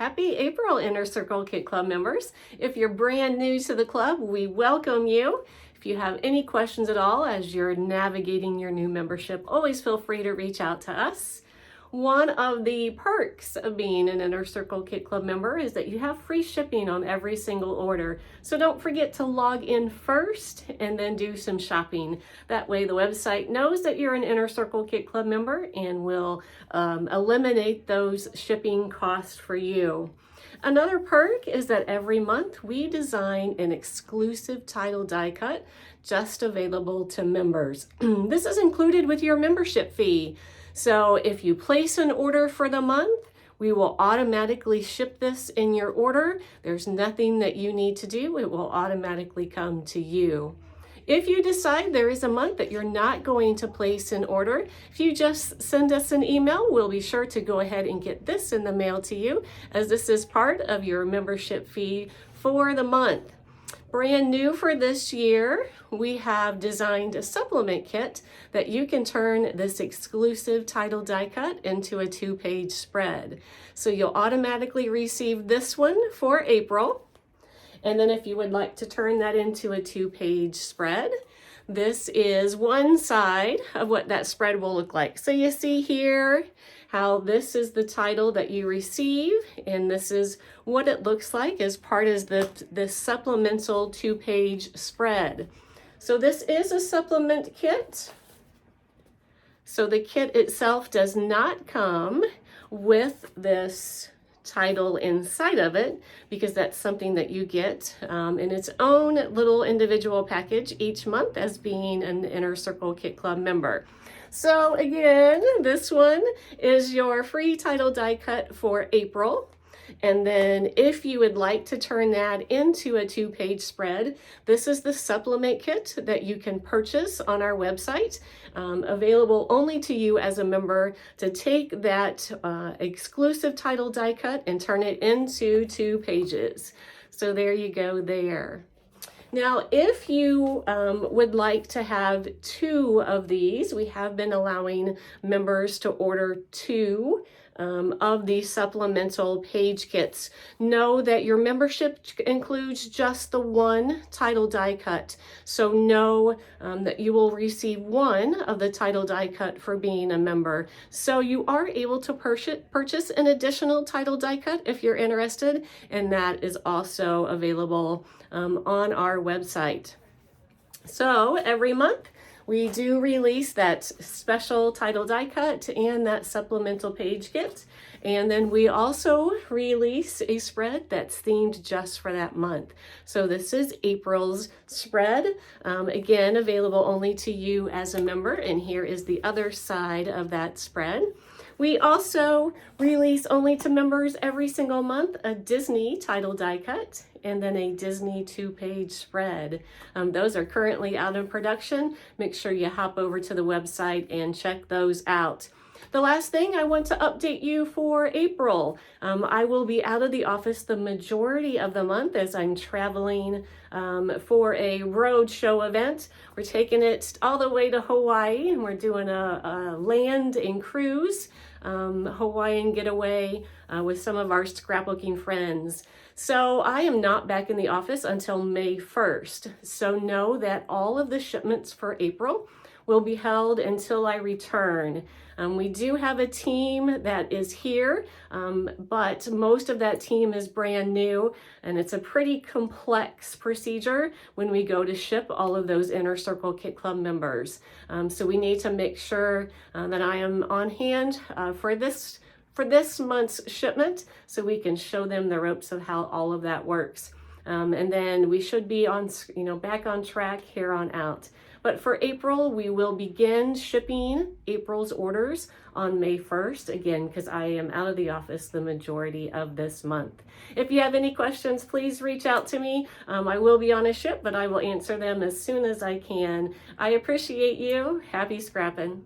Happy April, Inner Circle Kit Club members. If you're brand new to the club, we welcome you. If you have any questions at all as you're navigating your new membership, always feel free to reach out to us. One of the perks of being an Inner Circle Kit Club member is that you have free shipping on every single order. So don't forget to log in first and then do some shopping. That way the website knows that you're an Inner Circle Kit Club member and will eliminate those shipping costs for you. Another perk is that every month we design an exclusive title die cut just available to members. This is included with your membership fee. So if you place an order for the month, we will automatically ship this in your order. There's nothing that you need to do. It will automatically come to you. If you decide there is a month that you're not going to place an order, if you just send us an email, we'll be sure to go ahead and get this in the mail to you, as this is part of your membership fee for the month. Brand new for this year, we have designed a supplement kit that you can turn this exclusive title die cut into a 2-page spread. So you'll automatically receive this one for April. And then if you would like to turn that into a 2-page spread, this is one side of what that spread will look like. So you see here how this is the title that you receive, and this is what it looks like as part of the supplemental 2-page spread. So this is a supplement kit. So the kit itself does not come with this title inside of it, because that's something that you get in its own little individual package each month as being an Inner Circle Kit Club member. So again, this one is your free title die cut for April. And then if you would like to turn that into a 2-page spread, this is the supplement kit that you can purchase on our website, available only to you as a member, to take that exclusive title die cut and turn it into 2 pages. So there you go there. Now, if you would like to have 2 of these, we have been allowing members to order 2 of these supplemental page kits. Know that your membership includes just the 1 title die cut. So know that you will receive 1 of the title die cut for being a member. So you are able to purchase an additional title die cut if you're interested, and that is also available on our website. So every month we do release that special title die cut and that supplemental page kit. And then we also release a spread that's themed just for that month. So this is April's spread, again, available only to you as a member. And here is the other side of that spread. We also release only to members every single month a Disney title die cut and then a Disney 2-page spread. Those are currently out of production. Make sure you hop over to the website and check those out. The last thing I want to update you for April, I will be out of the office the majority of the month as I'm traveling for a road show event. We're taking it all the way to Hawaii, and we're doing a land and cruise Hawaiian getaway with some of our scrapbooking friends. So I am not back in the office until May 1st. So know that all of the shipments for April will be held until I return. We do have a team that is here, but most of that team is brand new, and it's a pretty complex procedure when we go to ship all of those Inner Circle Kit Club members. So we need to make sure that I am on hand for this month's shipment, so we can show them the ropes of how all of that works. And then we should be on, back on track here on out. But for April, we will begin shipping April's orders on May 1st, again, because I am out of the office the majority of this month. If you have any questions, please reach out to me. I will be on a ship, but I will answer them as soon as I can. I appreciate you. Happy scrapping.